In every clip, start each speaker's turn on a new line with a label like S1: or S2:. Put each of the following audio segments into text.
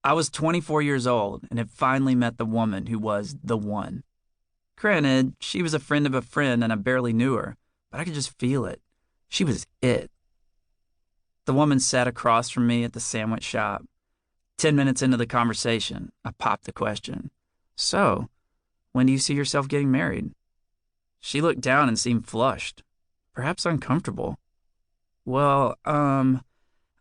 S1: I was 24 years old and had finally met the woman who was the one. Granted, she was a friend of a friend and I barely knew her, but I could just feel it. She was it. The woman sat across from me at the sandwich shop. 10 minutes into the conversation, I popped the question. So, when do you see yourself getting married? She looked down and seemed flushed, perhaps uncomfortable. Well,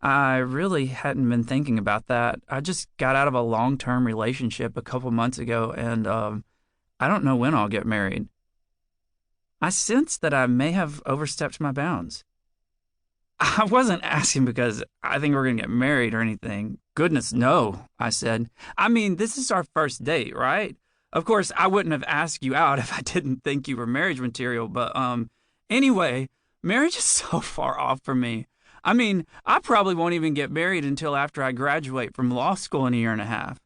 S1: I really hadn't been thinking about that. I just got out of a long-term relationship a couple months ago, and I don't know when I'll get married. I sensed that I may have overstepped my bounds. I wasn't asking because I think we're going to get married or anything. Goodness, no, I said. I mean, this is our first date, right? Of course, I wouldn't have asked you out if I didn't think you were marriage material, but anyway, marriage is so far off for me. I mean, I probably won't even get married until after I graduate from law school in a year and a half.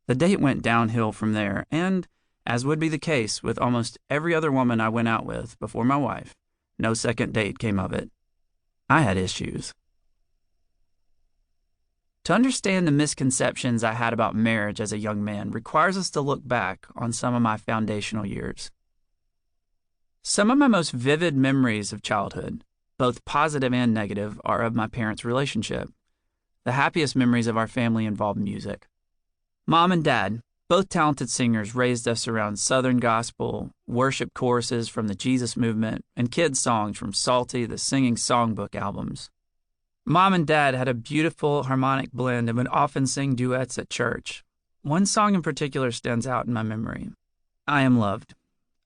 S1: The date went downhill from there, and, as would be the case with almost every other woman I went out with before my wife, no second date came of it. I had issues. To understand the misconceptions I had about marriage as a young man requires us to look back on some of my foundational years. Some of my most vivid memories of childhood, both positive and negative, are of my parents' relationship. The happiest memories of our family involve music. Mom and Dad, both talented singers, raised us around Southern gospel, worship choruses from the Jesus movement, and kids' songs from Salty, the Singing Songbook albums. Mom and Dad had a beautiful harmonic blend and would often sing duets at church. One song in particular stands out in my memory. I Am Loved,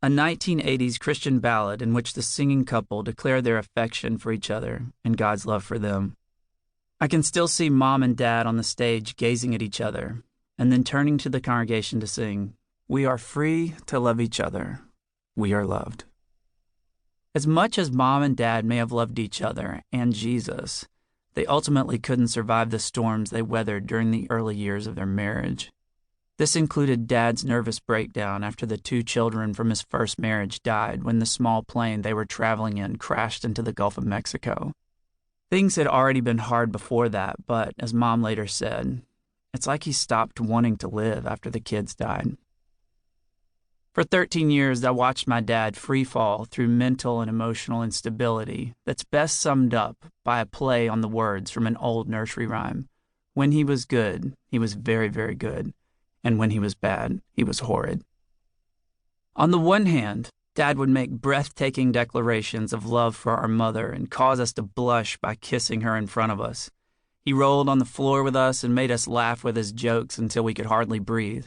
S1: a 1980s Christian ballad in which the singing couple declare their affection for each other and God's love for them. I can still see Mom and Dad on the stage gazing at each other and then turning to the congregation to sing, "We are free to love each other. We are loved." As much as Mom and Dad may have loved each other and Jesus, they ultimately couldn't survive the storms they weathered during the early years of their marriage. This included Dad's nervous breakdown after the 2 children from his first marriage died when the small plane they were traveling in crashed into the Gulf of Mexico. Things had already been hard before that, but as Mom later said, it's like he stopped wanting to live after the kids died. For 13 years, I watched my dad free fall through mental and emotional instability that's best summed up by a play on the words from an old nursery rhyme. When he was good, he was very, very good. And when he was bad, he was horrid. On the one hand, Dad would make breathtaking declarations of love for our mother and cause us to blush by kissing her in front of us. He rolled on the floor with us and made us laugh with his jokes until we could hardly breathe.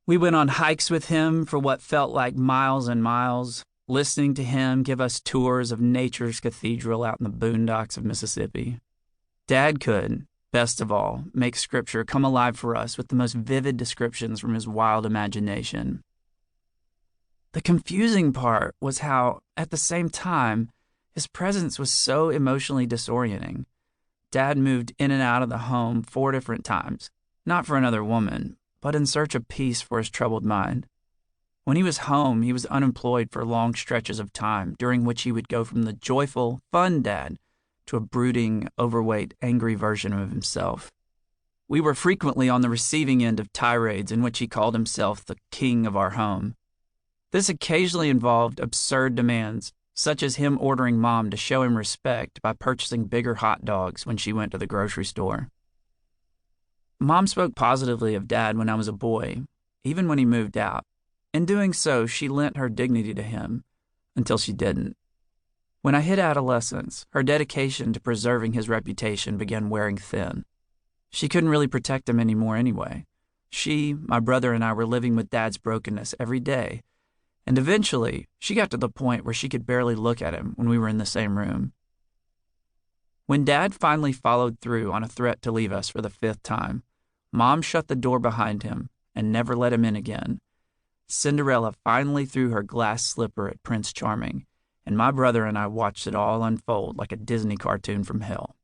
S1: We went on hikes with him for what felt like miles and miles, listening to him give us tours of nature's cathedral out in the boondocks of Mississippi. Dad could, best of all, make Scripture come alive for us with the most vivid descriptions from his wild imagination. The confusing part was how, at the same time, his presence was so emotionally disorienting. Dad moved in and out of the home 4 different times, not for another woman, but in search of peace for his troubled mind. When he was home, he was unemployed for long stretches of time, during which he would go from the joyful, fun dad to a brooding, overweight, angry version of himself. We were frequently on the receiving end of tirades in which he called himself the king of our home. This occasionally involved absurd demands, such as him ordering Mom to show him respect by purchasing bigger hot dogs when she went to the grocery store. Mom spoke positively of Dad when I was a boy, even when he moved out. In doing so, she lent her dignity to him, until she didn't. When I hit adolescence, her dedication to preserving his reputation began wearing thin. She couldn't really protect him anymore anyway. She, my brother, and I were living with Dad's brokenness every day, and eventually, she got to the point where she could barely look at him when we were in the same room. When Dad finally followed through on a threat to leave us for the 5th time, Mom shut the door behind him and never let him in again. Cinderella finally threw her glass slipper at Prince Charming, and my brother and I watched it all unfold like a Disney cartoon from hell.